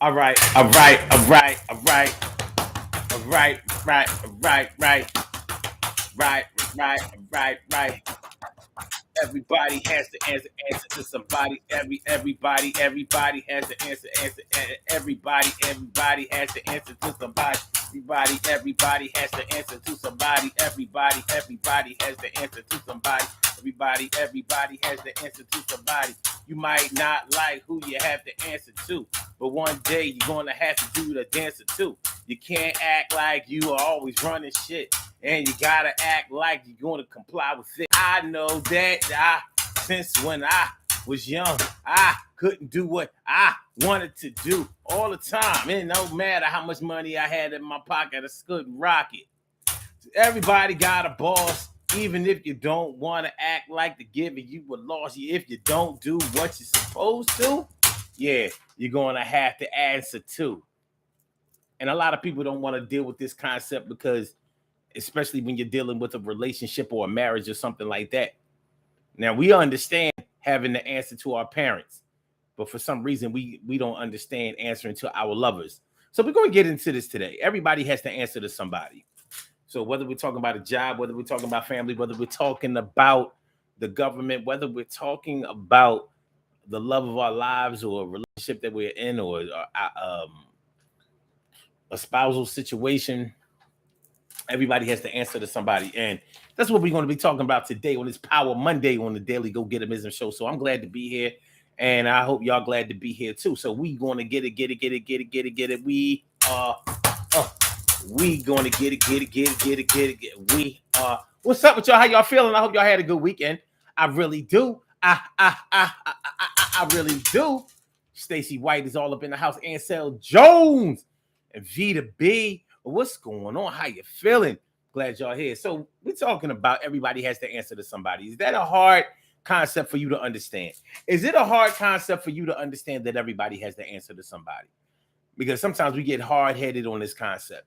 All right, all right, all right, all right, all right, right, right, right, right, right, right, right. Everybody has to answer to somebody. Everybody has to answer. Everybody has to answer to somebody. Everybody has to answer to somebody. Everybody has to answer to somebody. Everybody has to answer to somebody. You might not like who you have to answer to, but one day you're gonna have to do the dancer too. You can't act like you are always running shit, and you gotta act like you're gonna comply with it. I know that since when I was young, I couldn't do what I wanted to do all the time. And no matter how much money I had in my pocket, I couldn't rock it. Everybody got a boss, even if you don't want to act like the giver you were lost. If you don't do what you're supposed to, yeah, you're gonna have to answer to. And a lot of people don't want to deal with this concept because, especially when you're dealing with a relationship or a marriage or something like that. Now we understand having to answer to our parents, but for some reason we don't understand answering to our lovers. So we're going to get into this today. Everybody has to answer to somebody. So whether we're talking about a job, whether we're talking about family, whether we're talking about the government, whether we're talking about the love of our lives or a relationship that we're in, or a spousal situation, everybody has to answer to somebody. And that's what we're going to be talking about today on this Power Monday on the Daily Go Getimism Show. So I'm glad to be here. And I hope y'all glad to be here too. So we going to get it. We going to get it. What's up with y'all? How y'all feeling? I hope y'all had a good weekend. I really do. I really do. Stacey White is all up in the house. Ansel Jones and Vita B. What's going on? How you feeling? Glad y'all here. So we're talking about everybody has to answer to somebody. Is that a hard concept for you to understand? Is it a hard concept for you to understand that everybody has to answer to somebody? Because sometimes we get hard-headed on this concept,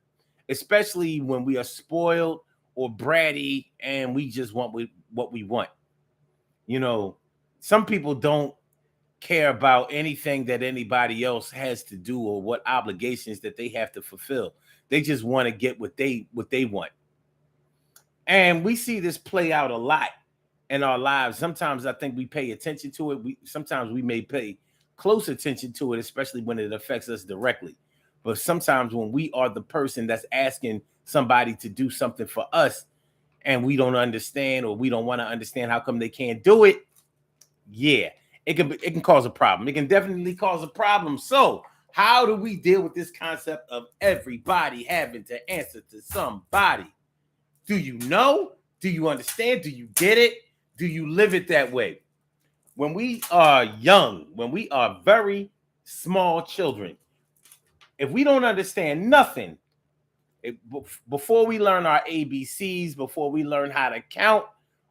especially when we are spoiled or bratty and we just want what we want. You know, some people don't care about anything that anybody else has to do or what obligations that they have to fulfill. They just want to get what they want. And we see this play out a lot in our lives. Sometimes I think we pay attention to it. Sometimes we may pay close attention to it, especially when it affects us directly. But sometimes when we are the person that's asking somebody to do something for us and we don't understand, or we don't want to understand how come they can't do it, yeah, it can cause a problem. It can definitely cause a problem. So how do we deal with this concept of everybody having to answer to somebody? Do you know? Do you understand? Do you get it? Do you live it that way? When we are young, when we are very small children, if we don't understand nothing, before we learn our ABCs, before we learn how to count,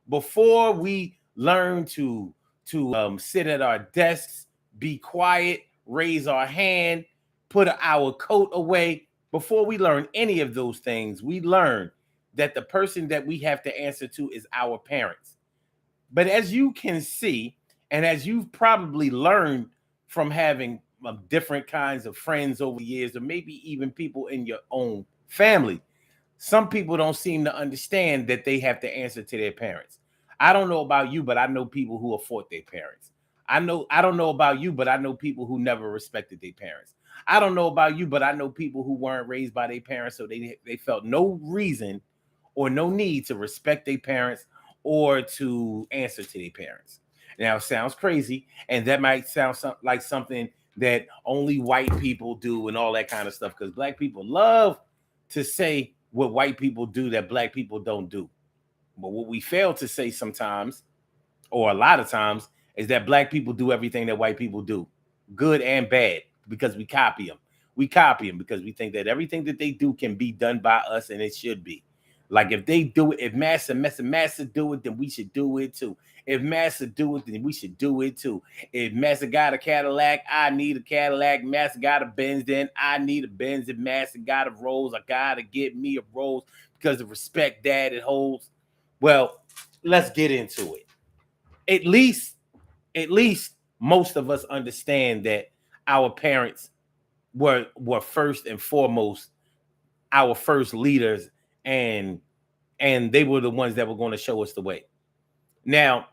before we learn to sit at our desks, be quiet, raise our hand, put our coat away, before we learn any of those things, we learn that the person that we have to answer to is our parents. But as you can see, and as you've probably learned from having different kinds of friends over the years, or maybe even people in your own family, some people don't seem to understand that they have to answer to their parents. I don't know about you, but I know people who have fought their parents. I don't know about you, but I know people who never respected their parents. I don't know about you, but I know people who weren't raised by their parents, so they felt no reason or no need to respect their parents or to answer to their parents. Now, it sounds crazy, and that might sound like something that only white people do and all that kind of stuff, because black people love to say what white people do that black people don't do. But what we fail to say sometimes, or a lot of times, is that black people do everything that white people do, good and bad, because we copy them. We copy them because we think that everything that they do can be done by us, and it should be. Like if they do it, if Massa do it, then we should do it too. If Massa do it, then we should do it too. If Massa got a Cadillac, I need a Cadillac. Massa got a Benz, then I need a Benz. If Massa got a Rolls, I gotta get me a Rolls because of respect that it holds. Well, let's get into it. At least most of us understand that our parents were first and foremost our first leaders, and they were the ones that were going to show us the way. Now,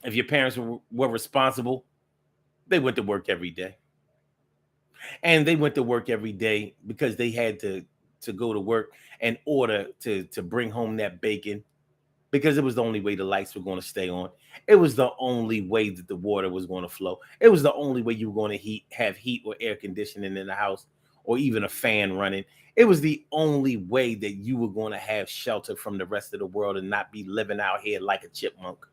if your parents were responsible, they went to work every day. And they went to work every day because they had to go to work in order to bring home that bacon, because it was the only way the lights were going to stay on. It was the only way that the water was going to flow. It was the only way you were going to have heat or air conditioning in the house, or even a fan running. It was the only way that you were going to have shelter from the rest of the world and not be living out here like a chipmunk.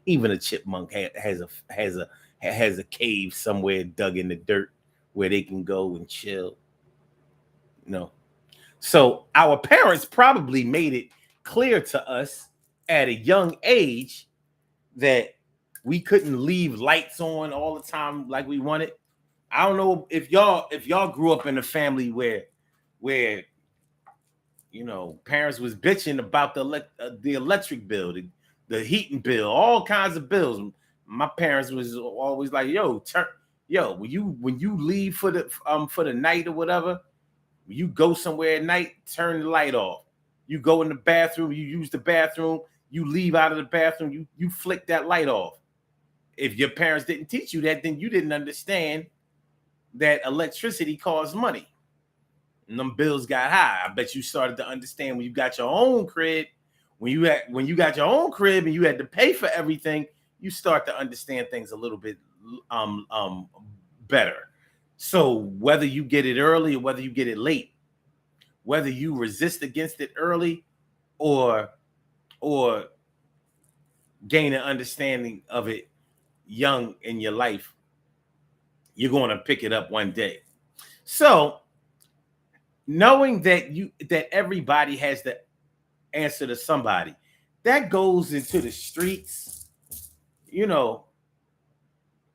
Even a chipmunk has a cave somewhere dug in the dirt where they can go and chill. No. So our parents probably made it clear to us at a young age that we couldn't leave lights on all the time like we wanted. I don't know if y'all grew up in a family where parents was bitching about the electric bill, the heating bill, all kinds of bills. My parents was always like, when you leave for the night or whatever, when you go somewhere at night, turn the light off. You go in the bathroom, you use the bathroom, you leave out of the bathroom, you flick that light off. If your parents didn't teach you that, then you didn't understand that electricity costs money. And them bills got high. I bet you started to understand when you got your own crib. When you got your own crib and you had to pay for everything, you start to understand things a little bit better. So whether you get it early or whether you get it late, whether you resist against it early or gain an understanding of it young in your life, you're going to pick it up one day. So knowing that everybody has to answer to somebody, that goes into the streets.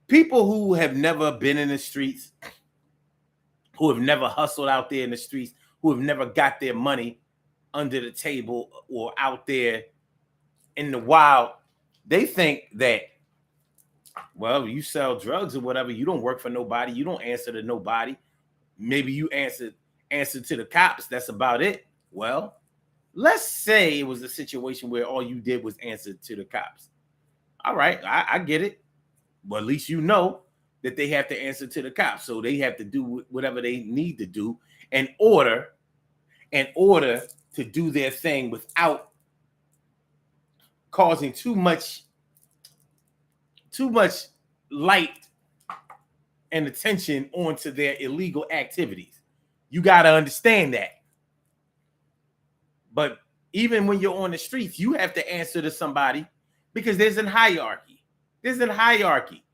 People who have never been in the streets, who have never hustled out there in the streets, who have never got their money under the table or out there in the wild, they think that, well, you sell drugs or whatever, you don't work for nobody, you don't answer to nobody. Maybe you answer to the cops, that's about it. Well, let's say it was a situation where all you did was answer to the cops. All right, I get it. But at least you know that they have to answer to the cops. So they have to do whatever they need to do in order to do their thing without causing too much light and attention onto their illegal activities. You got to understand that. But even when you're on the streets, you have to answer to somebody because there's a hierarchy. There's a hierarchy.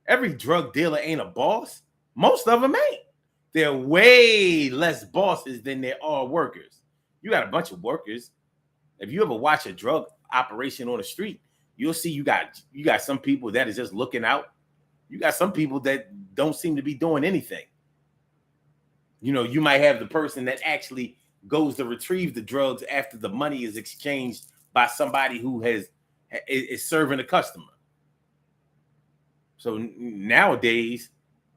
Every drug dealer ain't a boss. Most of them ain't. They're way less bosses than there are workers. You got a bunch of workers. If you ever watch a drug operation on the street, you'll see you got some people that is just looking out. You got some people that don't seem to be doing anything. You might have the person that actually goes to retrieve the drugs after the money is exchanged by somebody who is serving a customer. So nowadays,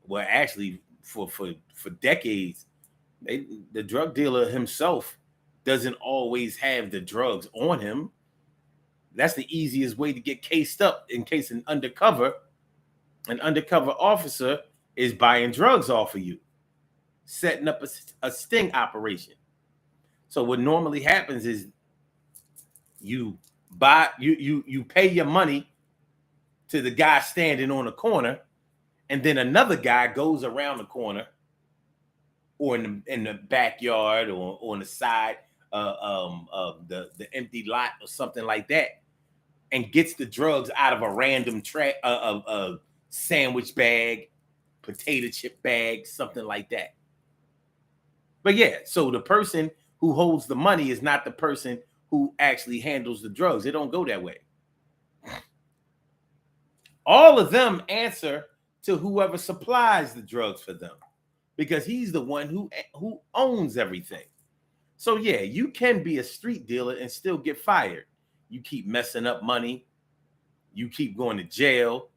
well, actually for decades, the drug dealer himself doesn't always have the drugs on him. That's the easiest way to get cased up in case an undercover officer is buying drugs off of you, setting up a sting operation. So what normally happens is you pay your money to the guy standing on the corner, and then another guy goes around the corner or in the backyard or on the side of the empty lot or something like that, and gets the drugs out of a random sandwich bag, potato chip bag, something like that. But yeah, so the person who holds the money is not the person who actually handles the drugs. It don't go that way. All of them answer to whoever supplies the drugs for them, because he's the one who owns everything. So yeah, you can be a street dealer and still get fired. You keep messing up money, you keep going to jail,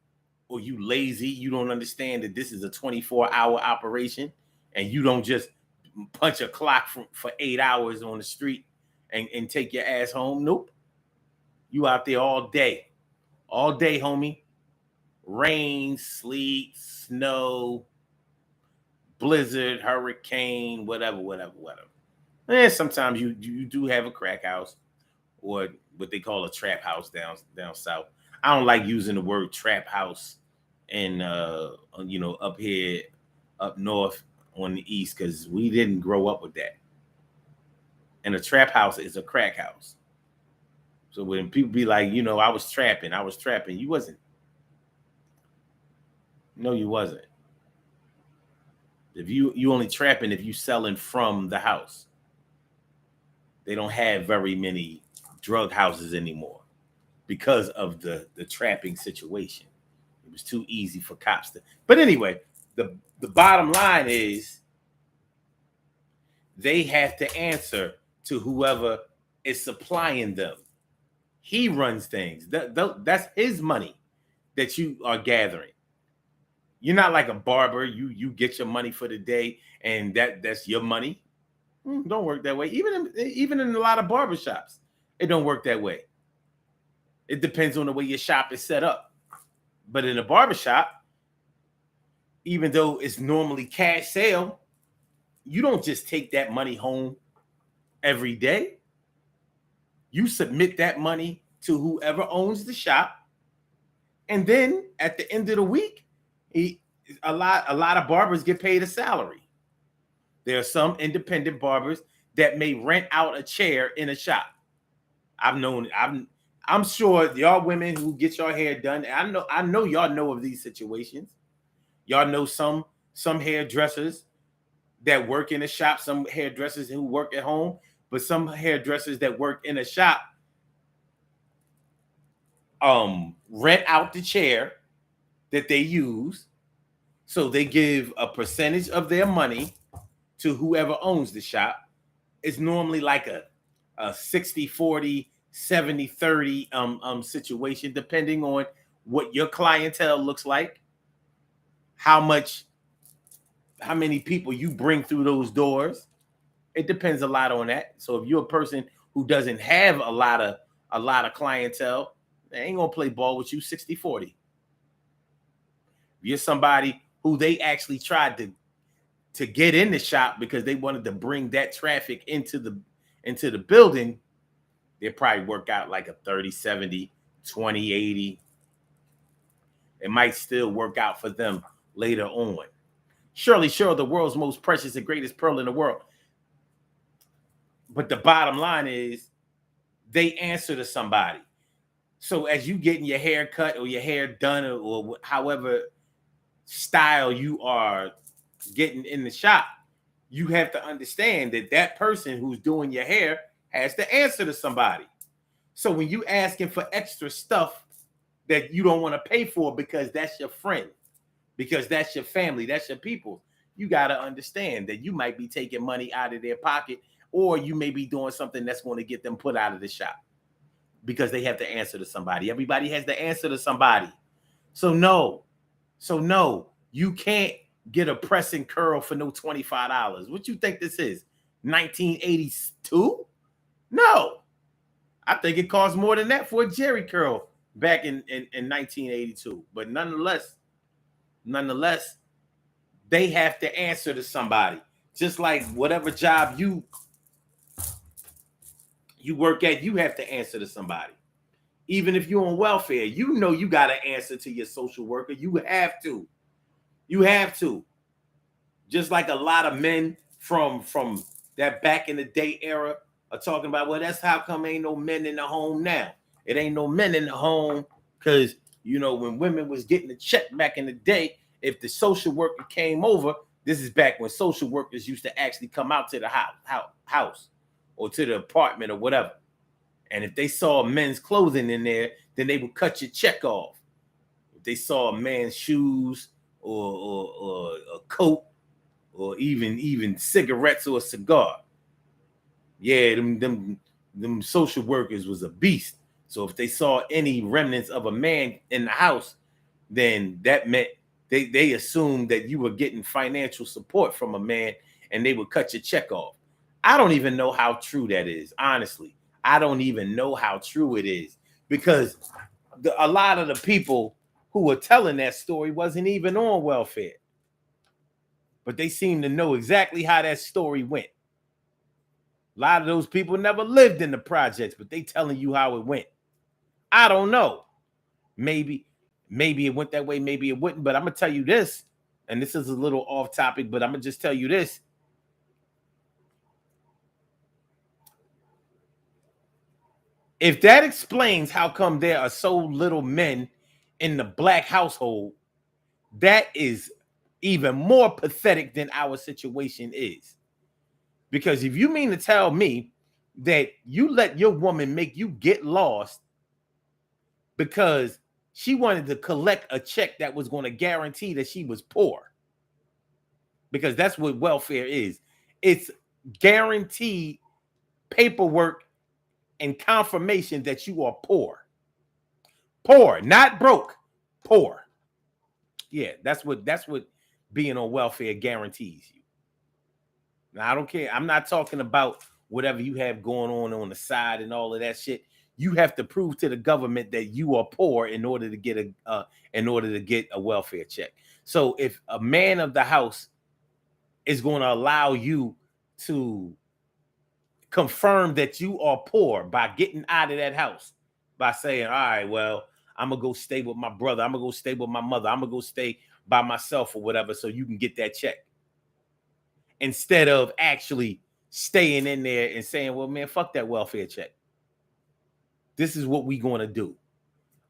or you lazy, you don't understand that this is a 24-hour operation, and you don't just punch a clock for 8 hours on the street and take your ass home. Nope. You out there all day, homie. Rain, sleet, snow, blizzard, hurricane, whatever. And sometimes you do have a crack house, or what they call a trap house down south. I don't like using the word trap house in up here up north on the east, because we didn't grow up with that. And a trap house is a crack house. So when people be like, I was trapping, you wasn't. No, you wasn't. If you only trapping if you selling from the house. They don't have very many drug houses anymore because of the trapping situation. It was too easy for cops to. But anyway, the bottom line is they have to answer to whoever is supplying them. He runs things. That's his money that you are gathering. You're not like a barber. You get your money for the day, and that's your money. Don't work that way. Even in a lot of barbershops, it don't work that way. It depends on the way your shop is set up. But in a barbershop, even though it's normally cash sale, you don't just take that money home every day. You submit that money to whoever owns the shop. And then at the end of the week, a lot of barbers get paid a salary. There are some independent barbers that may rent out a chair in a shop. I'm sure y'all women who get your hair done, I know y'all know of these situations. Y'all know some hairdressers that work in a shop, some hairdressers who work at home, but some hairdressers that work in a shop rent out the chair that they use. So they give a percentage of their money to whoever owns the shop. It's normally like a 60-40, 70-30 situation, depending on what your clientele looks like, how many people you bring through those doors. It depends a lot on that. So if you're a person who doesn't have a lot of clientele, they ain't gonna play ball with you 60-40. If you're somebody who they actually tried to get in the shop because they wanted to bring that traffic into the building, they probably work out like a 30-70, 20-80. It might still work out for them later on. Surely, the world's most precious and greatest pearl in the world. But the bottom line is they answer to somebody. So as you getting your hair cut or your hair done or however style you are getting in the shop, you have to understand that person who's doing your hair has to answer to somebody. So when you asking for extra stuff that you don't want to pay for because that's your friend, because that's your family, that's your people, you got to understand that you might be taking money out of their pocket, or you may be doing something that's going to get them put out of the shop because they have to answer to somebody. Everybody has to answer to somebody. So no, you can't get a press and curl for no $25. What you think this is? 1982? No. I think it costs more than that for a Jerry curl back in 1982. But nonetheless, they have to answer to somebody. Just like whatever job you work at, you have to answer to somebody. Even if you're on welfare, you got to answer to your social worker. You have to. Just like a lot of men from that back in the day era are talking about, well, that's how come ain't no men in the home now. It ain't no men in the home because, when women was getting a check back in the day, if the social worker came over, this is back when social workers used to actually come out to the house or to the apartment or whatever. And if they saw men's clothing in there, then they would cut your check off. If they saw a man's shoes or a coat or even cigarettes or a cigar, yeah, them social workers was a beast. So if they saw any remnants of a man in the house, then that meant they assumed that you were getting financial support from a man and they would cut your check off. I don't even know how true that is. Honestly, I don't even know how true it is, because a lot of the people who were telling that story wasn't even on welfare, but they seem to know exactly how that story went. A lot of those people never lived in the projects, but they telling you how it went. I don't know. Maybe it went that way, maybe it wouldn't, but I'm gonna tell you this, and this is a little off topic, but I'm gonna just tell you this. If that explains how come there are so little men in the black household, that is even more pathetic than our situation is. Because if you mean to tell me that you let your woman make you get lost because she wanted to collect a check that was going to guarantee that she was poor, because that's what welfare is. It's guaranteed paperwork and confirmation that you are poor. Poor, not broke, poor. Yeah, that's what being on welfare guarantees you. Now, I don't care. I'm not talking about whatever you have going on the side and all of that shit. You have to prove to the government that you are poor in order to get a welfare check. So if a man of the house is going to allow you to confirm that you are poor by getting out of that house, by saying, all right, well, I'm gonna go stay with my brother, I'm gonna go stay with my mother, I'm gonna go stay by myself or whatever, so you can get that check, instead of actually staying in there and saying, well, man, fuck that welfare check. This is what we gonna do.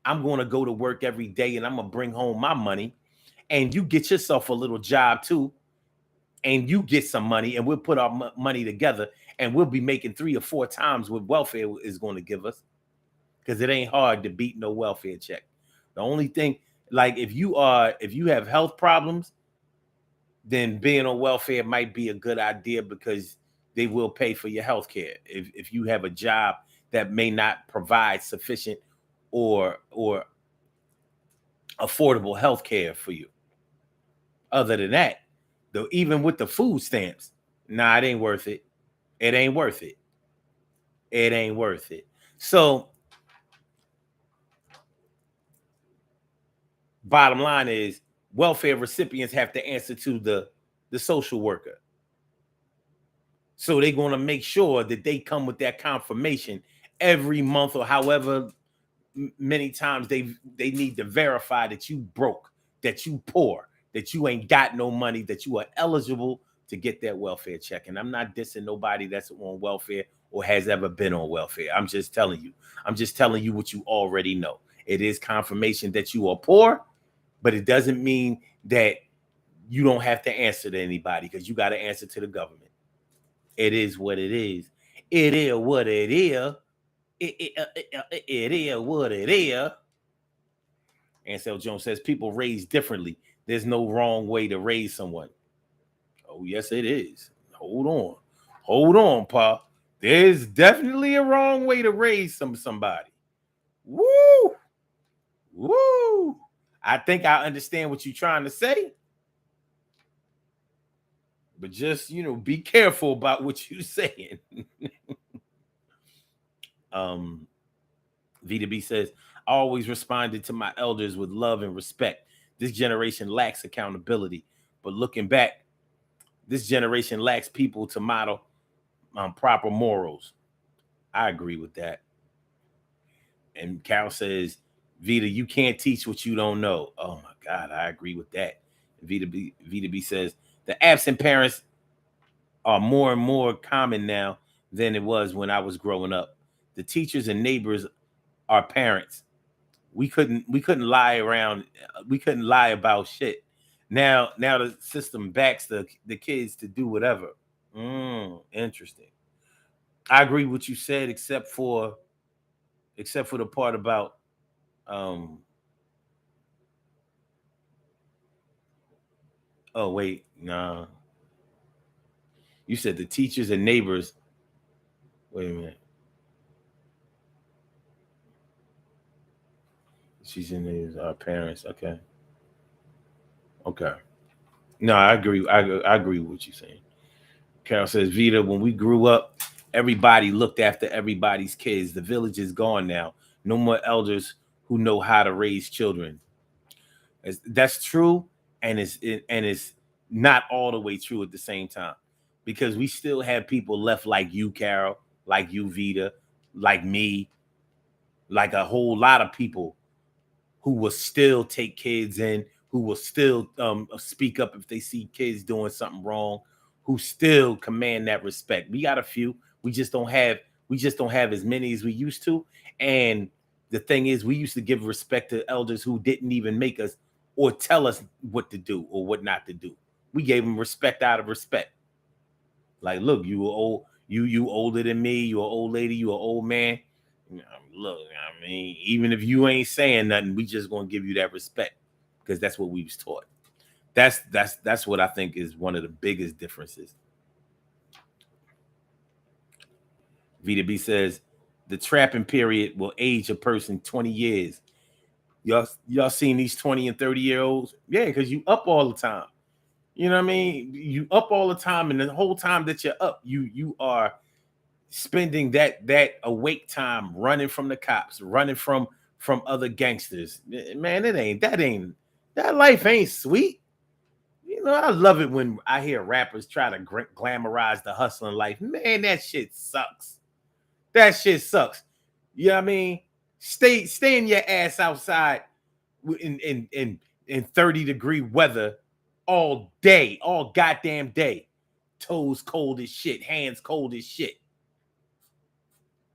I'm gonna go to work every day and I'm gonna bring home my money, and you get yourself a little job too, and you get some money, and we'll put our money together, and we'll be making 3 or 4 times what welfare is going to give us, because it ain't hard to beat no welfare check. The only thing, like if you have health problems, then being on welfare might be a good idea, because they will pay for your health care. If you have a job that may not provide sufficient or affordable health care for you. Other than that, though, even with the food stamps, nah, it ain't worth it. It ain't worth it. It ain't worth it. So, bottom line is, welfare recipients have to answer to the social worker. So they're going to make sure that they come with that confirmation every month, or however many times they need to verify that you broke, that you poor, that you ain't got no money, that you are eligible to get that welfare check. And I'm not dissing nobody that's on welfare or has ever been on welfare. I'm just telling you. I'm just telling you what you already know. It is confirmation that you are poor, but it doesn't mean that you don't have to answer to anybody, because you got to answer to the government. It is what it is. It is what it is. It is what it is. Ansel Jones says people raise differently. There's no wrong way to raise someone. Oh, yes, it is. Hold on. Hold on, Pa. There's definitely a wrong way to raise somebody. Woo! Woo! I think I understand what you're trying to say. But just, be careful about what you're saying. V2B says, I always responded to my elders with love and respect. This generation lacks accountability. But looking back, this generation lacks people to model proper morals. I agree with that. And Carol says, Vita, you can't teach what you don't know. Oh my God, I agree with that. V2B says, the absent parents are more and more common now than it was when I was growing up. The teachers and neighbors are parents. We couldn't lie around. We couldn't lie about shit. Now the system backs the kids to do whatever. Interesting. I agree with what you said, except for the part about oh wait, nah. You said the teachers and neighbors. Wait a minute. She's in his parents. Okay. Okay. No, I agree. I agree with what you're saying. Carol says, Vita, when we grew up, everybody looked after everybody's kids. The village is gone now. No more elders who know how to raise children. That's true, and it's not all the way true at the same time, because we still have people left like you, Carol, like you, Vita, like me, like a whole lot of people who will still take kids in, who will still speak up if they see kids doing something wrong, who still command that respect. We got a few. We just don't have as many as we used to. And the thing is, we used to give respect to elders who didn't even make us or tell us what to do or what not to do. We gave them respect out of respect. Like, look, you were old, you older than me, you an old lady, you an old man. Look, I mean, even if you ain't saying nothing, we just gonna give you that respect because that's what we was taught. That's what I think is one of the biggest differences. Vita B says the trapping period will age a person 20 years. Y'all seen these 20 and 30-year-olds? Yeah, because you up all the time. You know what I mean? You up all the time, and the whole time that you're up, you are spending that awake time running from the cops, running from other gangsters. Man, that life ain't sweet. You know, I love it when I hear rappers try to glamorize the hustling life. Man, that shit sucks. That shit sucks. You know what I mean? Stay in your ass outside in 30-degree weather all day, all goddamn day. Toes cold as shit, hands cold as shit.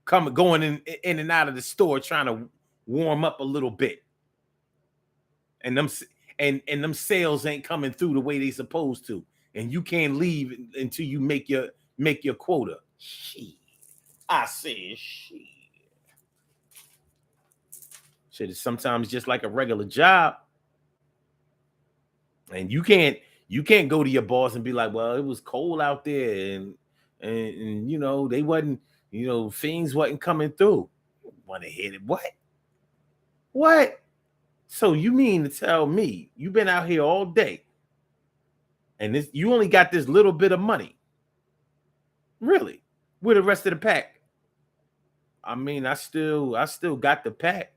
Going in and out of the store trying to warm up a little bit. And them sales ain't coming through the way they supposed to. And you can't leave until you make your quota. Shit. I say shit. Shit is sometimes just like a regular job. And you can't go to your boss and be like, well, it was cold out there and you know, they wasn't, you know, things wasn't coming through. Want to hit it? What? So you mean to tell me you've been out here all day and you only got this little bit of money? Really? With the rest of the pack? I mean, I still got the pack.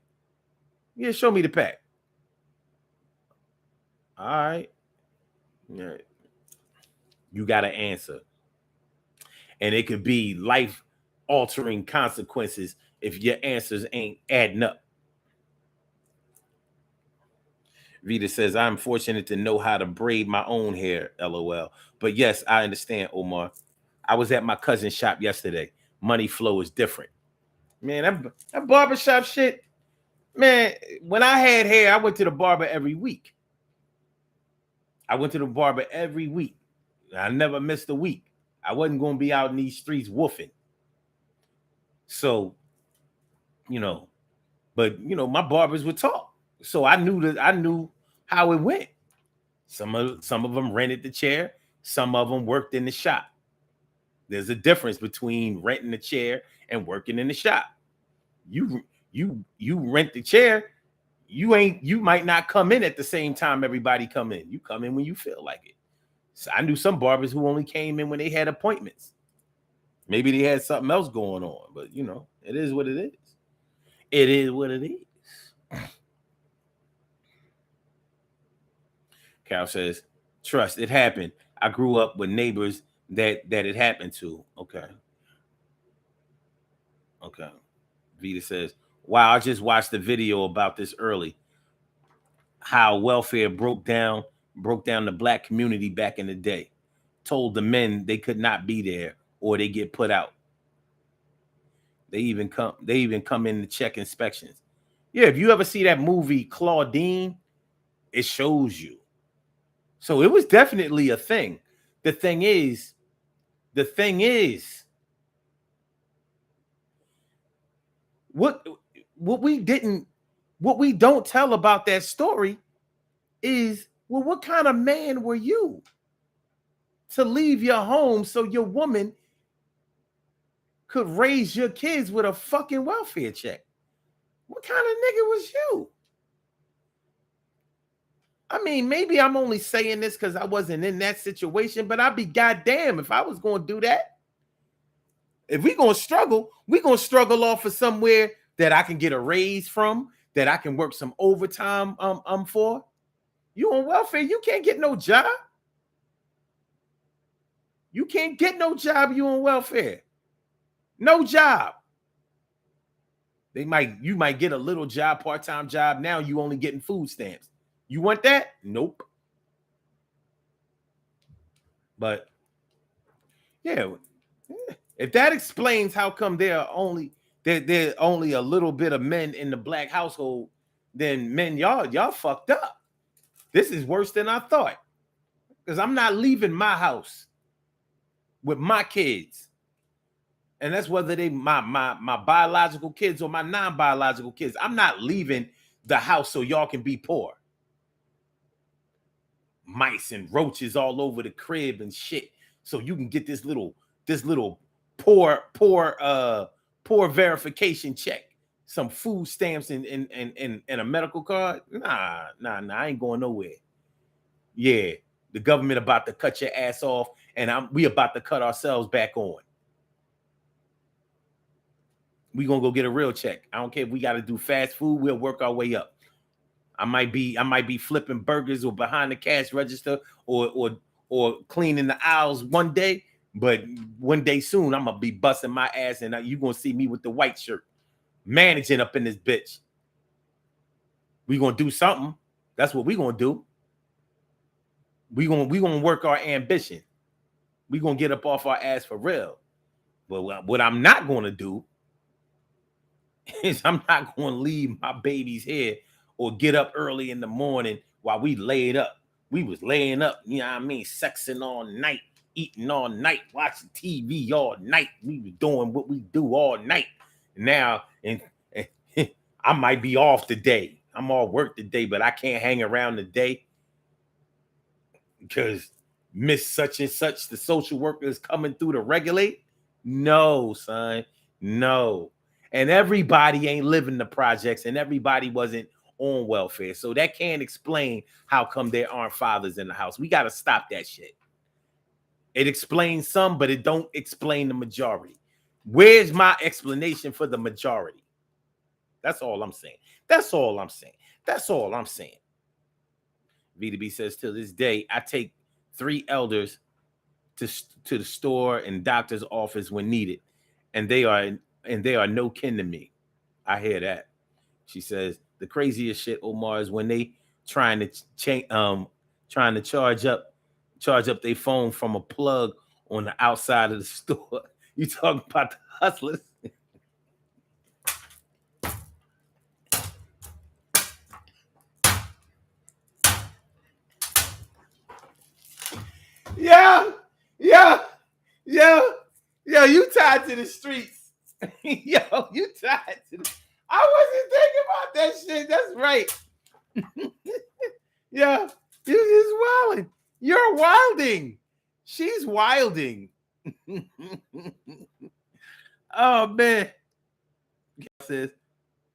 Yeah, show me the pack. All right. Yeah. You got to answer. And it could be life altering consequences if your answers ain't adding up. Vita says, I'm fortunate to know how to braid my own hair, LOL. But yes, I understand, Omar. I was at my cousin's shop yesterday. Money flow is different. Man, that barbershop shit, man, when I had hair, I went to the barber every week. I never missed a week. I wasn't going to be out in these streets woofing. So, you know, but, you know, my barbers would talk. So I knew how it went. Some of them rented the chair. Some of them worked in the shop. There's a difference between renting the chair and working in the shop. You rent the chair. You might not come in at the same time everybody come in. You come in when you feel like it. So I knew some barbers who only came in when they had appointments. Maybe they had something else going on, but you know, it is what it is. It is what it is. Cal says, trust, it happened. I grew up with neighbors that it happened to. Okay. Vita says, wow, I just watched the video about this early. How welfare broke down the black community back in the day. Told the men they could not be there or they get put out. They even come in to check inspections. Yeah, if you ever see that movie Claudine, it shows you. So it was definitely a thing. The thing is, what we don't tell about that story is, well, what kind of man were you to leave your home so your woman could raise your kids with a fucking welfare check? What kind of nigga was you? I mean, maybe I'm only saying this because I wasn't in that situation, but I'd be goddamn if I was going to do that. If we're going to struggle off of somewhere that I can get a raise from, that I can work some overtime for. You on welfare, you can't get no job. You can't get no job, you on welfare. No job. You might get a little job, part-time job. Now you only getting food stamps. You want that? Nope. But yeah, if that explains how come there are only a little bit of men in the black household, then men, y'all fucked up. This is worse than I thought. Because I'm not leaving my house with my kids. And that's whether they my biological kids or my non-biological kids. I'm not leaving the house so y'all can be poor. Mice and roaches all over the crib and shit. So you can get this little poor verification check. Some food stamps and a medical card. Nah, I ain't going nowhere. Yeah, the government about to cut your ass off, and we about to cut ourselves back on. We gonna go get a real check. I don't care if we got to do fast food. We'll work our way up. I might be flipping burgers or behind the cash register or cleaning the aisles one day, but one day soon I'm gonna be busting my ass, and you gonna see me with the white shirt, managing up in this bitch. We gonna do something. That's what we gonna do. We gonna work our ambition. We gonna get up off our ass for real. But what I'm not gonna do is I'm not gonna leave my babies here or get up early in the morning while we laid up. We was laying up, you know what I mean, sexing all night, eating all night, watching TV all night. We was doing what we do all night. Now, and I might be off today. I'm all work today, but I can't hang around today because Miss such and such, the social worker, is coming through to regulate. No, son, no. And everybody ain't living the projects, and everybody wasn't on welfare. So that can't explain how come there aren't fathers in the house. We got to stop that shit. It explains some, but it don't explain the majority. Where's my explanation for the majority? That's all I'm saying. That's all I'm saying. That's all I'm saying. V2B says, to this day, I take 3 elders to the store and doctor's office when needed, and they are no kin to me. I hear that. She says, the craziest shit, Omar, is when they trying to charge up their phone from a plug on the outside of the store. You talking about the hustlers? Yeah. You tied to the streets. Yo, you tied to the. I wasn't thinking about that shit. That's right. Yeah, you just wilding. You're wilding. She's wilding. Oh man. Says,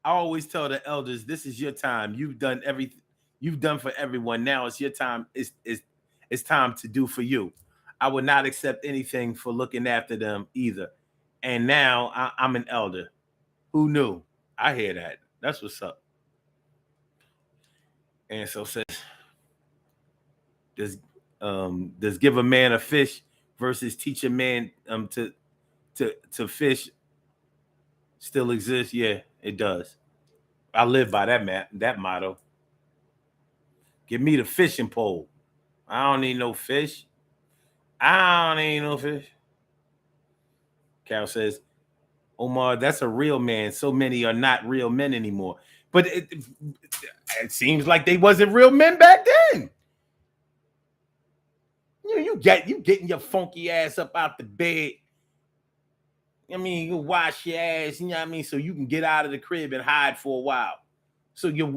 I always tell the elders, this is your time. You've done everything. You've done for everyone. Now it's your time. It's time to do for you. I would not accept anything for looking after them either. And now I'm an elder. Who knew? I hear that. That's what's up. And so says, does give a man a fish versus teach a man to fish still exist? Yeah, it does. I live by that motto. Give me the fishing pole. I don't need no fish. I don't need no fish. Carol says, Omar, that's a real man. So many are not real men anymore. But it seems like they wasn't real men back then. You getting your funky ass up out the bed. I mean, you wash your ass, you know what I mean, so you can get out of the crib and hide for a while. So your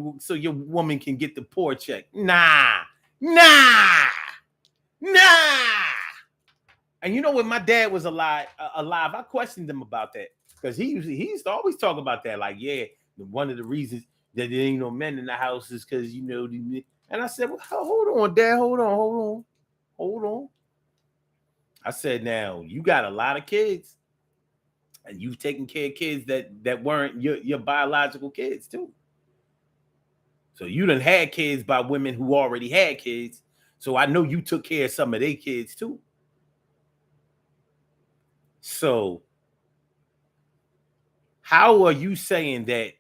woman can get the poor check. Nah. And you know, when my dad was alive, I questioned him about that because he used to always talk about that. Like, yeah, one of the reasons that there ain't no men in the house is because, you know, And I said, well, hold on, Dad, hold on. I said, now you got a lot of kids, and you've taken care of kids that weren't your biological kids too. So you done had kids by women who already had kids. So I know you took care of some of their kids too. So how are you saying that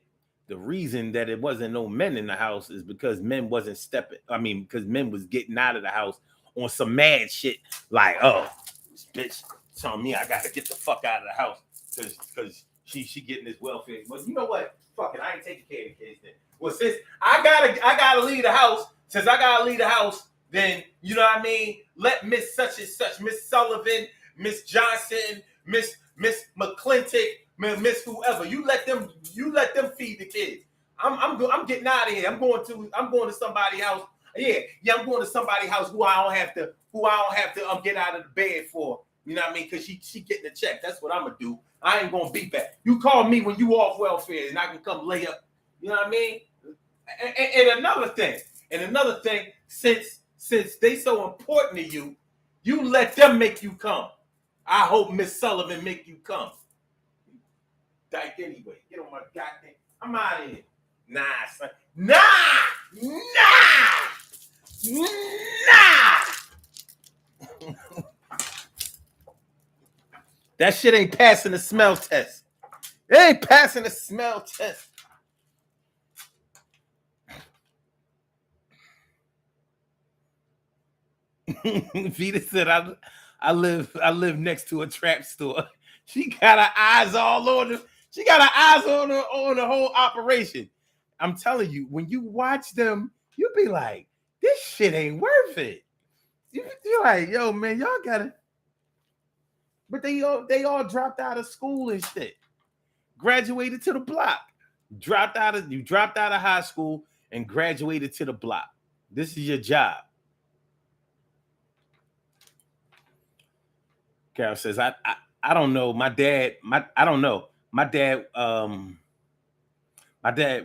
the reason that it wasn't no men in the house is because men wasn't stepping? I mean, because men was getting out of the house on some mad shit, like, oh, this bitch telling me I gotta get the fuck out of the house because she getting this welfare. But you know what? Fuck it, I ain't taking care of the kids then. Well, since I gotta leave the house, then you know what I mean. Let Miss such and such, Miss Sullivan, Miss Johnson, Miss McClintock, Miss whoever, you let them feed the kids. I'm getting out of here. I'm going to somebody's house. Yeah, I'm going to somebody's house who I don't have to get out of the bed for. You know what I mean? Because she getting a check. That's what I'm gonna do. I ain't gonna beat back. You call me when you off welfare, and I can come lay up. You know what I mean? And another thing, since they so important to you, you let them make you come. I hope Miss Sullivan make you come. Dyke anyway. Get on my goddamn. I'm out of here. Nah, son. Nah. That shit ain't passing the smell test. It ain't passing the smell test. Vita said, I live next to a trap store. She got her eyes all on the whole operation. I'm telling you, when you watch them, you'll be like, this shit ain't worth it. You're like, yo, man, y'all gotta. But they all dropped out of school and shit. Graduated to the block. Dropped out of high school and graduated to the block. This is your job. Carol says, I don't know. My dad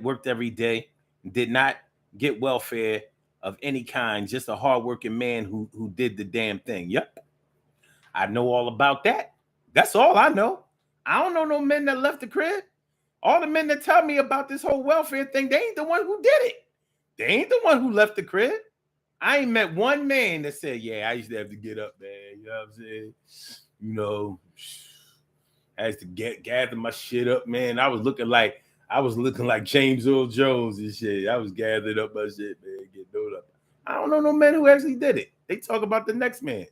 worked every day, did not get welfare of any kind, just a hardworking man who did the damn thing. Yep. I know all about that. That's all I know. I don't know no men that left the crib. All the men that tell me about this whole welfare thing, they ain't the one who did it. They ain't the one who left the crib. I ain't met one man that said, yeah, I used to have to get up, man. You know what I'm saying? You know, I had to gather my shit up, man. I was looking like James Earl Jones and shit. I was gathering up my shit, man. Getting up. I don't know no man who actually did it. They talk about the next man.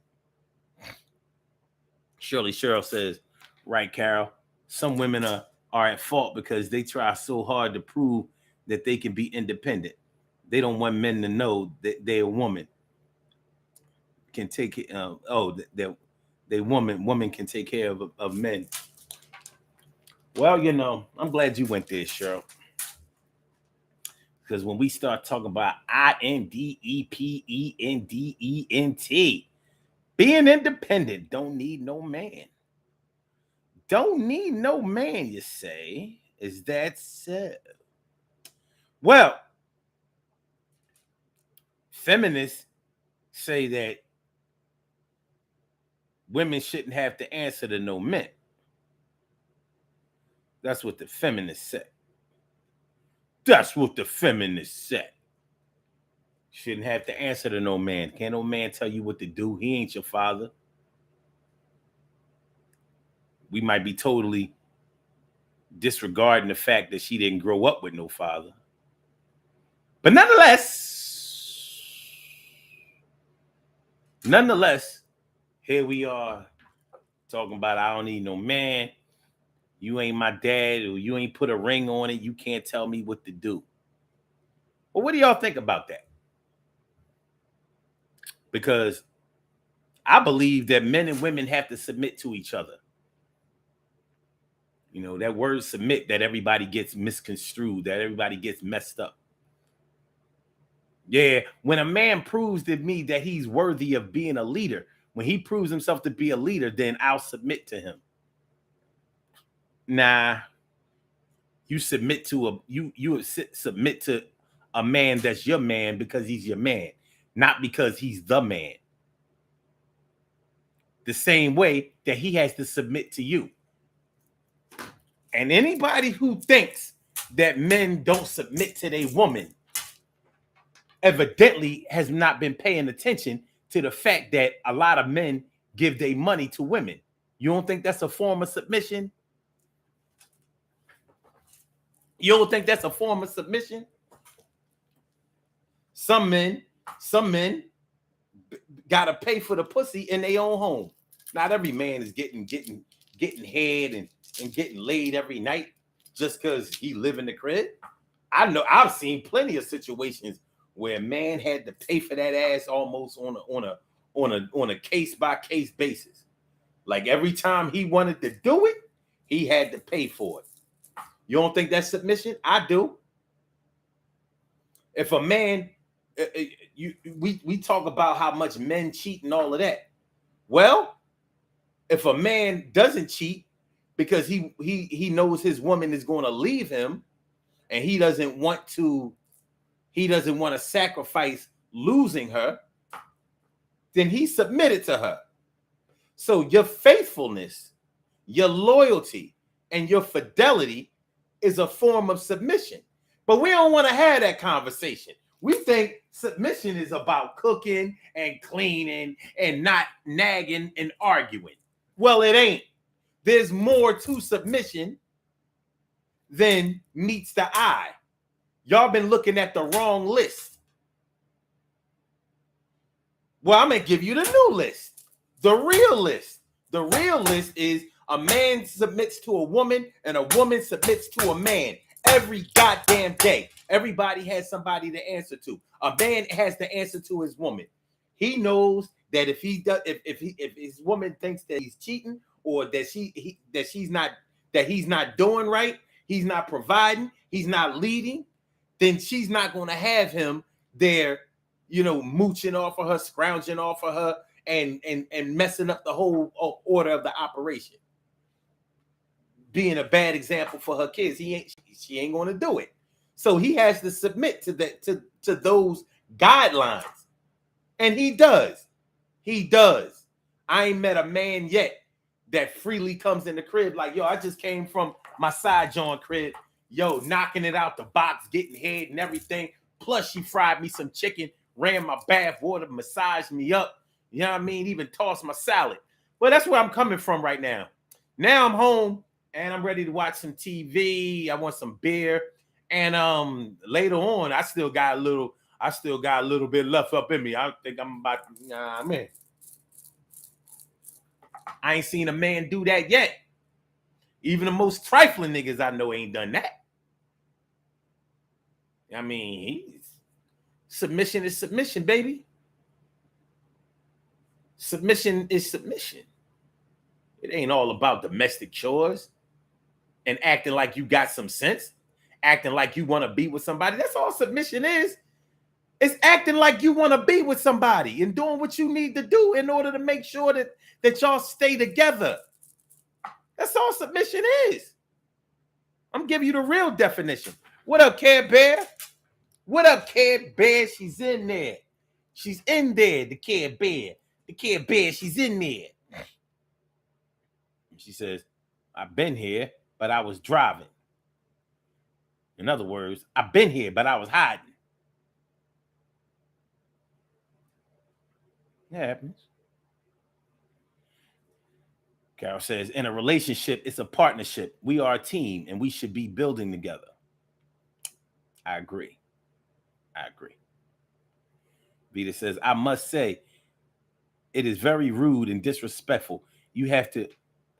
Cheryl says, right, Carol. Some women are at fault because they try so hard to prove that they can be independent. They don't want men to know that they're a woman. Can take it. Woman can take care of men. Well, you know, I'm glad you went there, Cheryl. Because when we start talking about INDEPENDENT, being independent, don't need no man. Don't need no man, you say? Is that so? Well, feminists say that women shouldn't have to answer to no men. That's what the feminists say. Shouldn't have to answer to no man. Can't no man tell you what to do. He ain't your father. We might be totally disregarding the fact that she didn't grow up with no father. But nonetheless, here we are talking about I don't need no man. You ain't my dad, or you ain't put a ring on it. You can't tell me what to do. Well, what do y'all think about that? Because I believe that men and women have to submit to each other. You know, that word submit that everybody gets misconstrued, that everybody gets messed up. Yeah, when a man proves to me that he's worthy of being a leader, when he proves himself to be a leader, then I'll submit to him. Nah, you submit to a man that's your man because he's your man, not because he's the man. The same way that he has to submit to you. And anybody who thinks that men don't submit to their woman evidently has not been paying attention to the fact that a lot of men give their money to women. You don't think that's a form of submission? You don't think that's a form of submission? Some men gotta pay for the pussy in their own home. Not every man is getting head and getting laid every night just because he live in the crib. I know I've seen plenty of situations where a man had to pay for that ass almost on a case by case basis. Like every time he wanted to do it, he had to pay for it. You don't think that's submission? I do. If a man, we talk about how much men cheat and all of that. Well, if a man doesn't cheat because he knows his woman is going to leave him, and he doesn't want to sacrifice losing her, then he submitted to her. So your faithfulness, your loyalty, and your fidelity is a form of submission. But we don't want to have that conversation. We think submission is about cooking and cleaning and not nagging and arguing. Well, it ain't. There's more to submission than meets the eye. Y'all been looking at the wrong list. Well, I'm going to give you the new list. The real list. The real list is a man submits to a woman and a woman submits to a man every goddamn day. Everybody has somebody to answer to. A man has to answer to his woman. He knows that if his woman thinks that he's cheating or that he's not doing right, he's not providing, he's not leading, then she's not going to have him there, mooching off of her, scrounging off of her, and messing up the whole order of the operation. Being a bad example for her kids, she ain't going to do it. So he has to submit to those guidelines, and he does. He does. I ain't met a man yet that freely comes in the crib like, yo, I just came from my side John crib, yo, knocking it out the box, getting head and everything. Plus, she fried me some chicken, ran my bath water, massaged me up. You know what I mean? Even tossed my salad. Well, that's where I'm coming from right now. Now I'm home and I'm ready to watch some TV. I want some beer. And later on, I still got a little bit left up in me. I think I'm about to, man. I ain't seen a man do that yet. Even the most trifling niggas I know ain't done that. I mean, submission is submission, baby. Submission is submission. It ain't all about domestic chores and acting like you got some sense, acting like you want to be with somebody. That's all submission is. It's acting like you want to be with somebody and doing what you need to do in order to make sure that y'all stay together. That's all submission is. I'm giving you the real definition. What up, Care Bear? What up, Care Bear? She's in there. She's in there, the Care Bear. The Care Bear, she's in there. She says, I've been here, but I was driving. In other words, I've been here, but I was hiding. That happens. Carol says, in a relationship, it's a partnership. We are a team, and we should be building together. I agree. Vita says, I must say, it is very rude and disrespectful. You have to,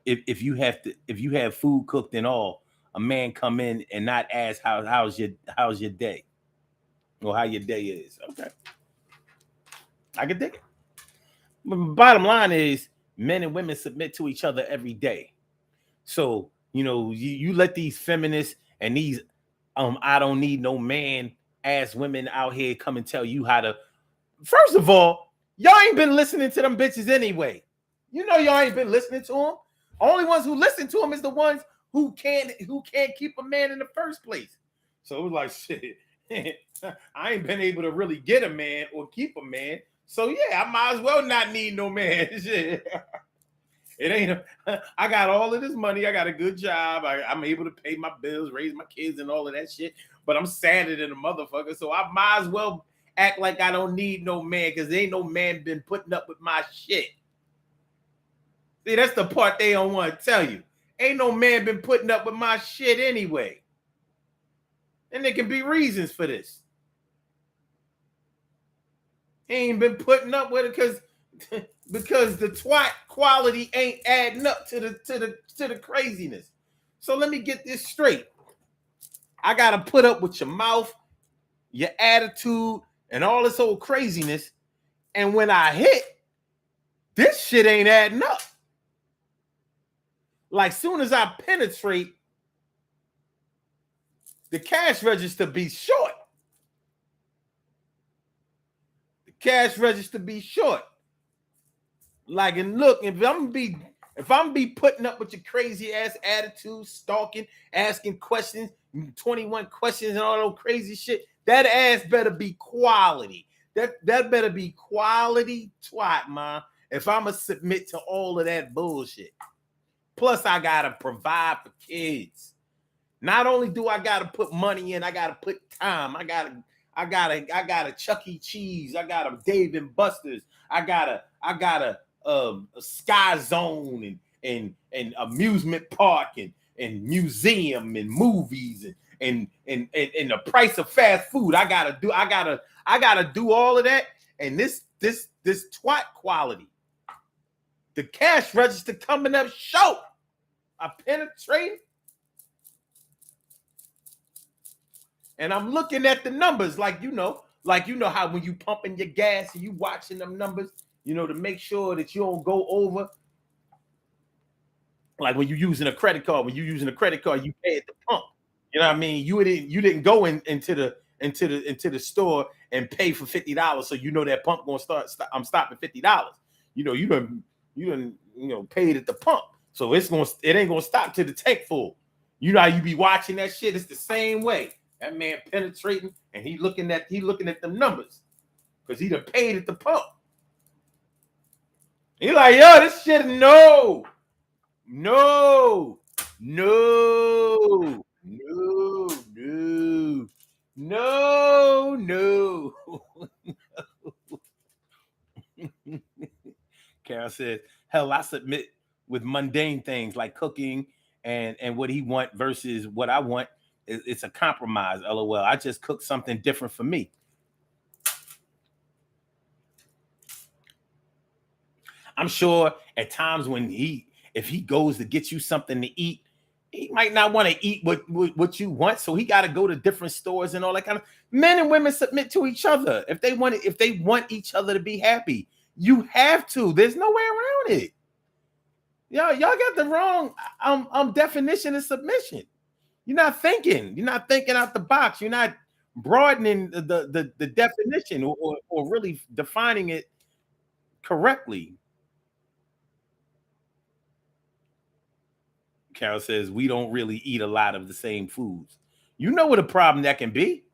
if you have food cooked and all, a man come in and not ask how's your day, or how your day is. Okay, I can dig it. But bottom line is, men and women submit to each other every day. So you let these feminists and these I don't need no man ass women out here come and tell you how to. First of all, y'all ain't been listening to them bitches anyway. Y'all ain't been listening to them. Only ones who listen to them is the ones who can't keep a man in the first place. So it was like, shit. I ain't been able to really get a man or keep a man. So yeah, I might as well not need no man. Shit. It ain't. I got all of this money. I got a good job. I'm able to pay my bills, raise my kids, and all of that shit. But I'm sadder than a motherfucker. So I might as well act like I don't need no man because there ain't no man been putting up with my shit. See, that's the part they don't want to tell you. Ain't no man been putting up with my shit anyway. And there can be reasons for this. He ain't been putting up with it because the twat quality ain't adding up to the craziness. So let me get this straight. I gotta put up with your mouth, your attitude, and all this old craziness. And when I hit, this shit ain't adding up. Like soon as I penetrate, the cash register be short. The cash register be short. Like, and look, if I'm be putting up with your crazy ass attitude, stalking, asking questions, 21 questions and all that crazy shit, that ass better be quality. That better be quality twat, man. If I'ma submit to all of that bullshit. Plus, I gotta provide for kids. Not only do I gotta put money in, I gotta put time. I gotta Chuck E. Cheese. I got a Dave and Buster's. I got a Sky Zone and amusement park and museum and movies and the price of fast food. I gotta do all of that. And this twat quality. The cash register coming up short. I penetrate. And I'm looking at the numbers like you know how when you pumping your gas and you watching them numbers, to make sure that you don't go over. Like when you're using a credit card, you pay at the pump. You know what I mean? You didn't go into the store and pay for $50, so that pump gonna I'm stopping $50. You done paid at the pump, so it ain't gonna stop till the tank full. You know how you be watching that shit? It's the same way. That man penetrating and he looking at them numbers because he done paid at the pump. He like, yo, this shit, no. Carol says, hell, I submit with mundane things like cooking and what he want versus what I want. It's a compromise, LOL. I just cook something different for me. I'm sure at times when if he goes to get you something to eat, he might not want to eat what you want, so he got to go to different stores and all that kind of. Men and women submit to each other if they want each other to be happy. You have to. There's no way around it. Y'all got the wrong definition of submission. You're not thinking out the box. You're not broadening the definition or really defining it correctly. Carol says, we don't really eat a lot of the same foods. You know what a problem that can be.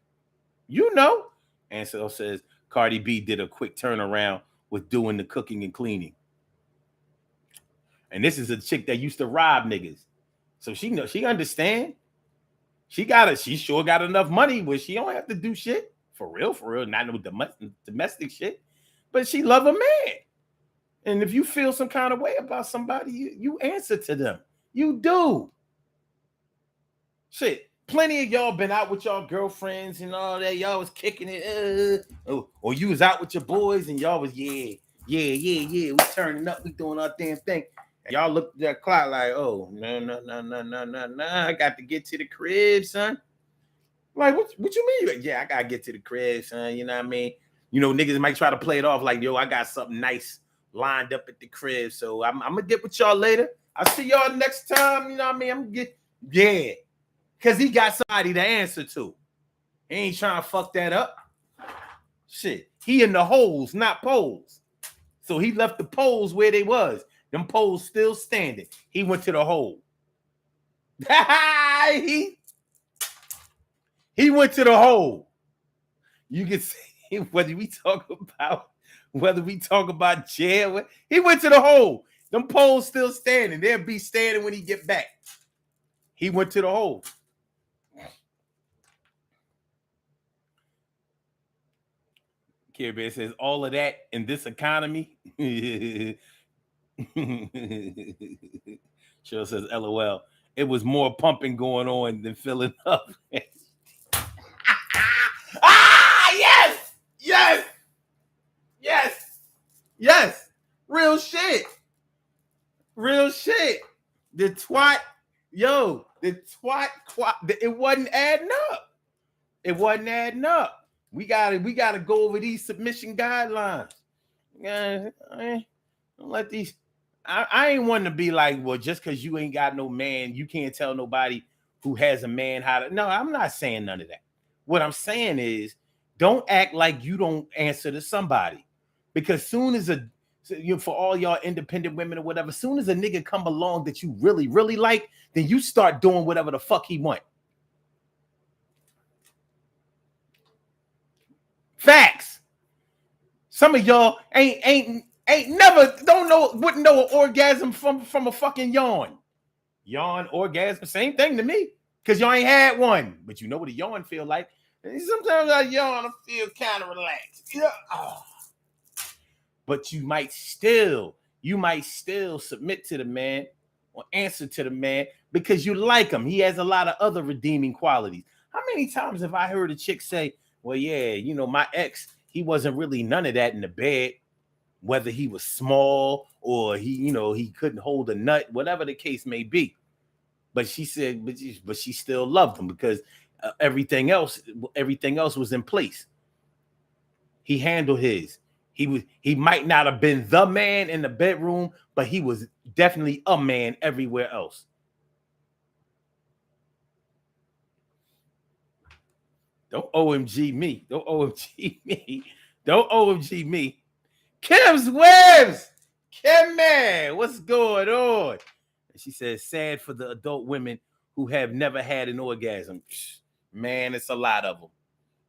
And so says, Cardi B did a quick turnaround with doing the cooking and cleaning. And this is a chick that used to rob niggas. So she understand. She sure got enough money where she don't have to do shit. For real. Not no domestic shit. But she love a man. And if you feel some kind of way about somebody, you answer to them. You do. Shit. Plenty of y'all been out with y'all girlfriends and all that. Y'all was kicking it. Or you was out with your boys and y'all was, yeah. We turning up. We doing our damn thing. And y'all looked at that clock like, oh, no. I got to get to the crib, son. Like, what you mean? Yeah, I got to get to the crib, son. You know what I mean? Niggas might try to play it off like, yo, I got something nice lined up at the crib. So I'm going to get with y'all later. I'll see y'all next time. You know what I mean? I'm going to get, yeah. Because he got somebody to answer to. He ain't trying to fuck that up. Shit. He in the holes, not poles. So he left the poles where they was. Them poles still standing. He went to the hole. he went to the hole. You can see whether we talk about jail. He went to the hole. Them poles still standing. They'll be standing when he get back. He went to the hole. Care Bear says all of that in this economy. Cheryl says, LOL. It was more pumping going on than filling up. Yes! Yes! Yes! Yes! Real shit. Real shit. The twat, it wasn't adding up. It wasn't adding up. We gotta go over these submission guidelines. Yeah, don't let these. I ain't want to be like, well, just because you ain't got no man, you can't tell nobody who has a man how to. No, I'm not saying none of that. What I'm saying is, don't act like you don't answer to somebody, because soon as for all y'all independent women or whatever, soon as a nigga come along that you really, really like, then you start doing whatever the fuck he want. Facts. Some of y'all ain't never wouldn't know an orgasm from a fucking yawn. Yawn, orgasm, same thing to me. Cause y'all ain't had one, but you know what a yawn feel like. And sometimes I yawn, I feel kind of relaxed. Yeah. Oh. But you might still submit to the man or answer to the man because you like him. He has a lot of other redeeming qualities. How many times have I heard a chick say, well, yeah, my ex, he wasn't really none of that in the bed, whether he was small or he couldn't hold a nut, whatever the case may be. But she said, but she still loved him because everything else was in place. He handled his. He might not have been the man in the bedroom, but he was definitely a man everywhere else. Don't OMG me. Don't OMG me. Don't OMG me. Kim's Webs. Kim, man, what's going on? And she says, sad for the adult women who have never had an orgasm. Man, it's a lot of them.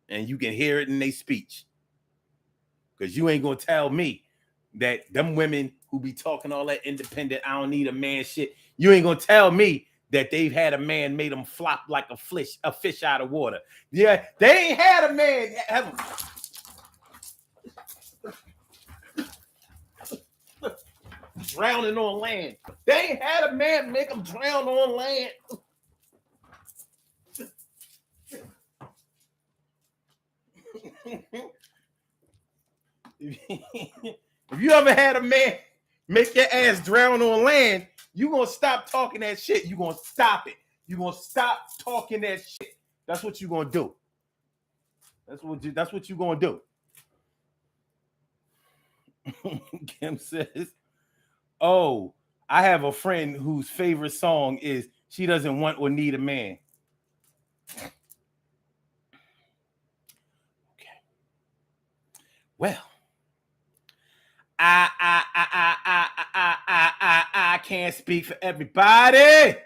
And you can hear it in their speech. Because you ain't going to tell me that them women who be talking all that independent, I don't need a man shit, you ain't going to tell me that they've had a man made them flop like a fish out of water. Yeah, they ain't had a man drowning on land. They ain't had a man make them drown on land. If you ever had a man make your ass drown on land, you gonna stop talking that shit. You gonna stop it. You gonna stop talking that shit. That's what you gonna do. That's what you gonna do. Kim says, oh, I have a friend whose favorite song is She Doesn't Want or Need a Man. Okay. Well, I can't speak for everybody.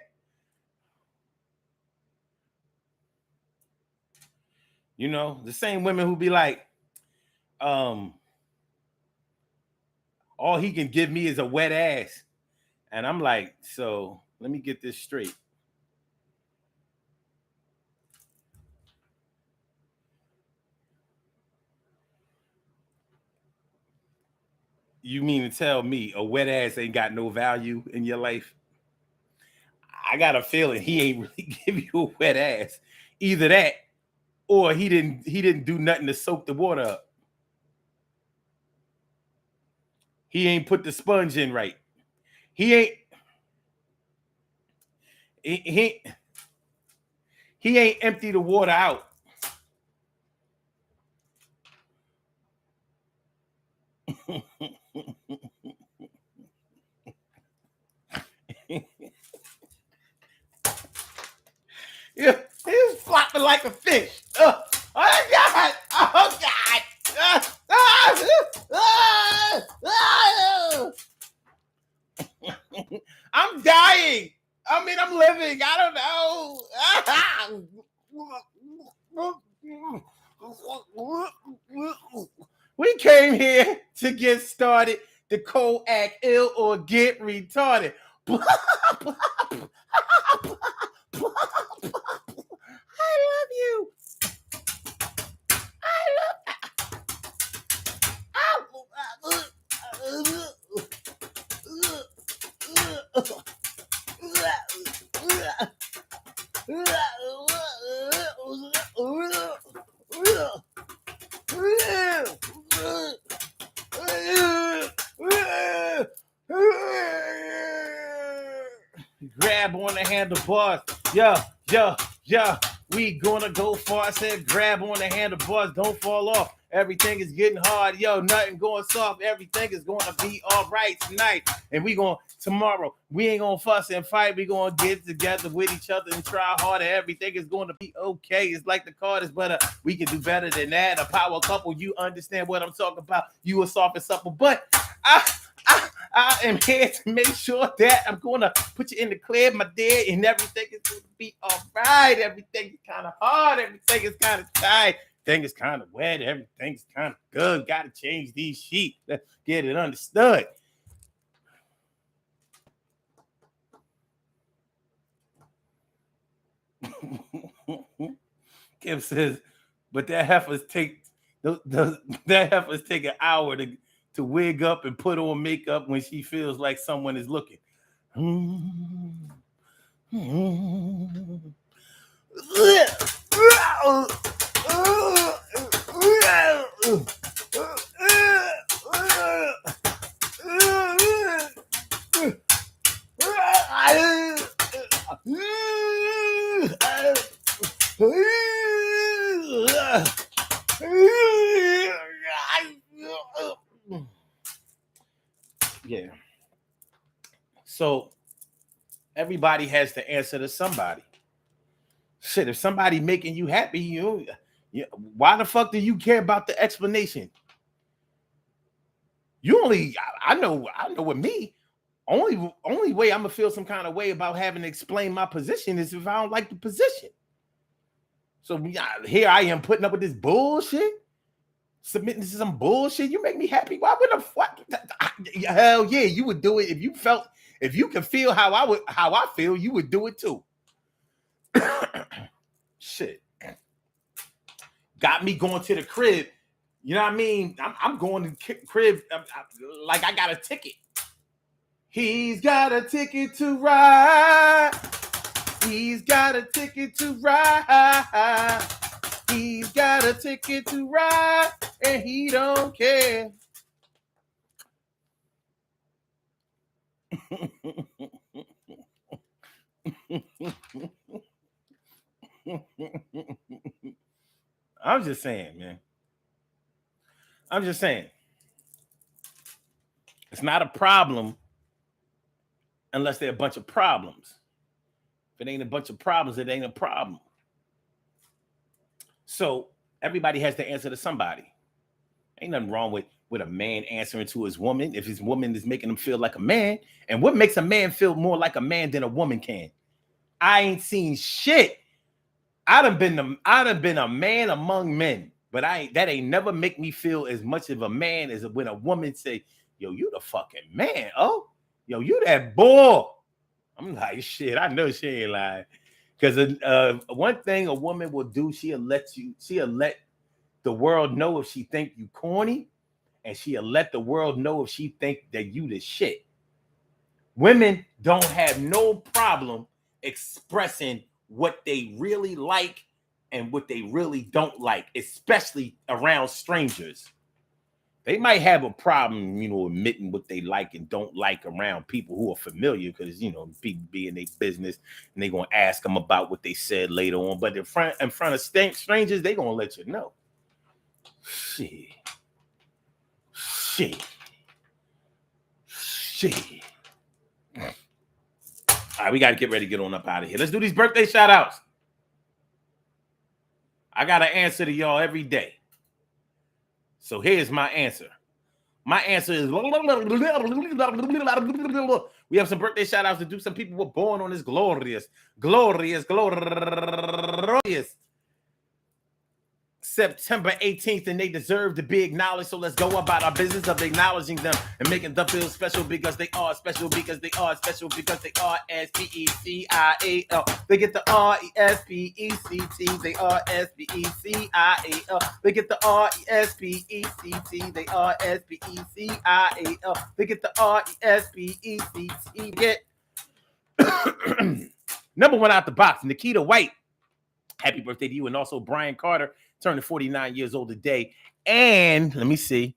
The same women who be like, all he can give me is a wet ass. And I'm like, so let me get this straight. You mean to tell me a wet ass ain't got no value in your life? I got a feeling he ain't really give you a wet ass. Either that, or he didn't do nothing to soak the water up. He ain't put the sponge in right. He ain't empty the water out. Yeah, he's flopping like a fish. Oh God! Oh God! I'm dying. I mean, I'm living. I don't know. We came here to get started, to co-act ill or get retarded. I love you. Grab on the handlebars. Yeah. We gonna go far. I said grab on the handlebars. Don't fall off. Everything is getting hard. Yo, nothing going soft. Everything is going to be all right tonight. And we going tomorrow. We ain't going to fuss and fight. We going to get together with each other and try harder. Everything is going to be okay. It's like the Carters, but we can do better than that. A power couple. You understand what I'm talking about. You are soft and supple. But I am here to make sure that I'm going to put you in the clear, my dear, and everything is going to be all right. Everything is kind of hard. Everything is kind of tight. Everything is kind of wet. Everything's kind of good. Got to change these sheets. Let's get it understood. Kim says, but that heifers take an hour to wig up and put on makeup when she feels like someone is looking. Yeah. So everybody has to answer to somebody. Shit, if somebody making you happy, why the fuck do you care about the explanation? I know with me, only way I'm gonna feel some kind of way about having to explain my position is if I don't like the position. So here I am putting up with this bullshit, submitting to some bullshit. You make me happy. Why would the fuck? Hell yeah, you would do it if you could feel how I feel. You would do it too. Shit, got me going to the crib. You know what I mean? I'm going to the crib like I got a ticket. He's got a ticket to ride. He's got a ticket to ride. He's got a ticket to ride, and he don't care. I'm just saying, man. I'm just saying. It's not a problem unless there are a bunch of problems. If it ain't a bunch of problems, it ain't a problem. So everybody has to answer to somebody. Ain't nothing wrong with a man answering to his woman if his woman is making him feel like a man. And what makes a man feel more like a man than a woman can? I ain't seen shit. I'd have been a man among men, but that ain't never make me feel as much of a man as when a woman say, yo, you the fucking man. Oh, yo, you that boy. I'm like, shit, I know she ain't lying. Because one thing a woman will do, she'll let the world know if she think you corny, and she'll let the world know if she think that you the shit. Women don't have no problem expressing what they really like and what they really don't like, especially around strangers. They might have a problem, admitting what they like and don't like around people who are familiar, because people be in their business and they're gonna ask them about what they said later on. But in front of strangers, they're gonna let you know. Shit. All right, we got to get ready to get on up out of here. Let's do these birthday shout outs. I got to answer to y'all every day. So here's my answer. My answer is we have some birthday shout outs to do. Some people were born on this glorious September 18th, and they deserve to be acknowledged. So let's go about our business of acknowledging them and making them feel special because they are special, because they are special, because they are S-P-E-C-I-A-L. They get the R-E-S-P-E-C-T. They are S-P-E-C-I-A-L. They get the R-E-S-P-E-C-T. They are S-P-E-C-I-A-L. They get the R-E-S-P-E-C-T. Get number one out the box, Nikita White. Happy birthday to you. And also Brian Carter turning 49 years old today. And let me see.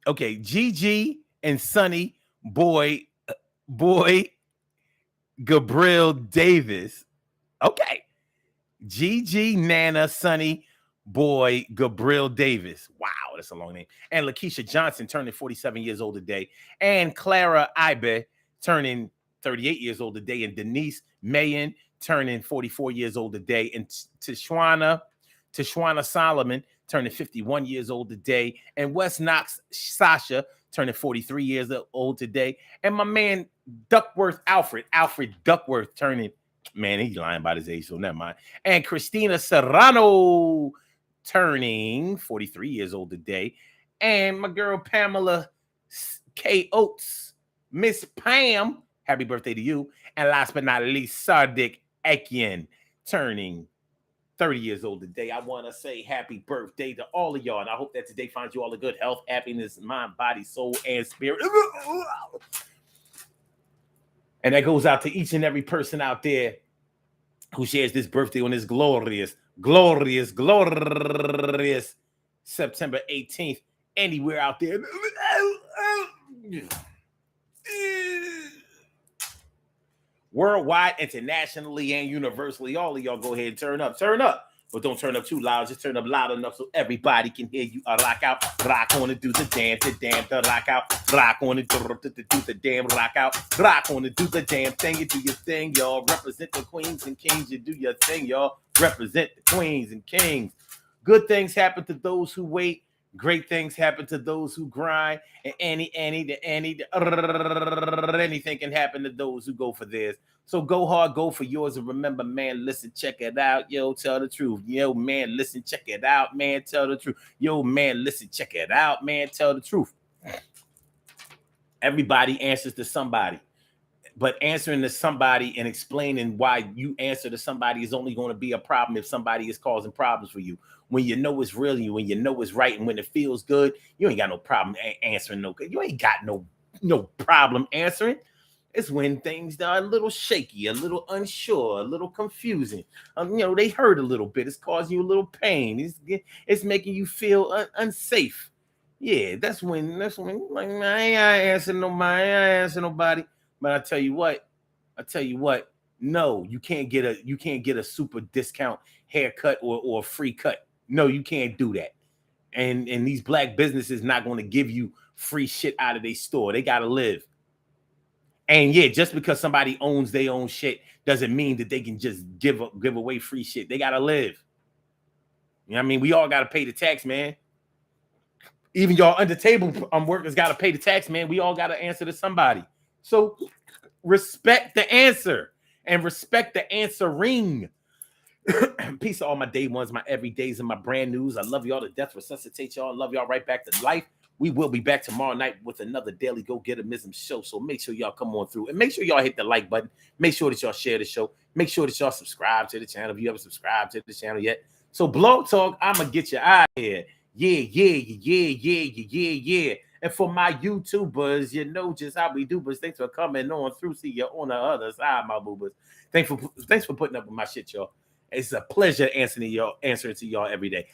Okay, Gigi and Sonny Boy Gabriel Davis. Okay. Gigi, Nana, Sonny Boy Gabriel Davis. Wow, that's a long name. And Lakeisha Johnson turning 47 years old today. And Clara Ibe turning 38 years old today, and Denise Mayen turning 44 years old today, and Tishwana Solomon turning 51 years old today, and West Knox Sasha turning 43 years old today, and my man Alfred Duckworth turning, man, he's lying about his age, so never mind, and Christina Serrano turning 43 years old today, and my girl Pamela K. Oates, Miss Pam, happy birthday to you. And last but not least, Sardik Ekian turning 30 years old today. I want to say happy birthday to all of y'all. And I hope that today finds you all a good health, happiness, mind, body, soul, and spirit. And that goes out to each and every person out there who shares this birthday on this glorious September 18th. Anywhere out there. Worldwide, internationally, and universally, all of y'all go ahead and turn up, but don't turn up too loud. Just turn up loud enough so everybody can hear you. Rock out, rock on and do the damn, the rock out, rock on and do the damn, rock out, rock on and do the damn thing. You do your thing, y'all. Represent the queens and kings. You do your thing, y'all. Represent the queens and kings. Good things happen to those who wait. Great things happen to those who grind, and anything can happen to those who go for theirs. So go hard, go for yours, and remember, man, listen, check it out, yo, tell the truth. Yo, man, listen, check it out, man, tell the truth. Yo, man, listen, check it out, man, tell the truth. Everybody answers to somebody, but answering to somebody and explaining why you answer to somebody is only going to be a problem if somebody is causing problems for you. When you know it's real, when you know it's right, and when it feels good, you ain't got no problem answering. You ain't got no problem answering. It's when things are a little shaky, a little unsure, a little confusing. They hurt a little bit. It's causing you a little pain. It's making you feel unsafe. Yeah, that's when like, I ain't answering nobody. But I tell you what, no, you can't get a super discount haircut or a free cut. No, you can't do that. And these black businesses not going to give you free shit out of their store. They got to live. And yeah, just because somebody owns their own shit doesn't mean that they can just give away free shit. They got to live. You know what I mean? We all got to pay the tax, man. Even y'all under table workers got to pay the tax, man. We all got to answer to somebody. So respect the answer and respect the answering. Peace to all my day ones, my everydays, and my brand news. I love y'all to death. Resuscitate y'all. Love y'all right back to life. We will be back tomorrow night with another Daily Go-Getterism show. So make sure y'all come on through and make sure y'all hit the like button. Make sure that y'all share the show. Make sure that y'all subscribe to the channel if you haven't subscribed to the channel yet. So Blog Talk, I'm going to get you out of here. Yeah. And for my YouTubers, you know just how we do, but thanks for coming on through. See you on the other side, my boobers. Thanks for putting up with my shit, y'all. It's a pleasure answering to y'all every day.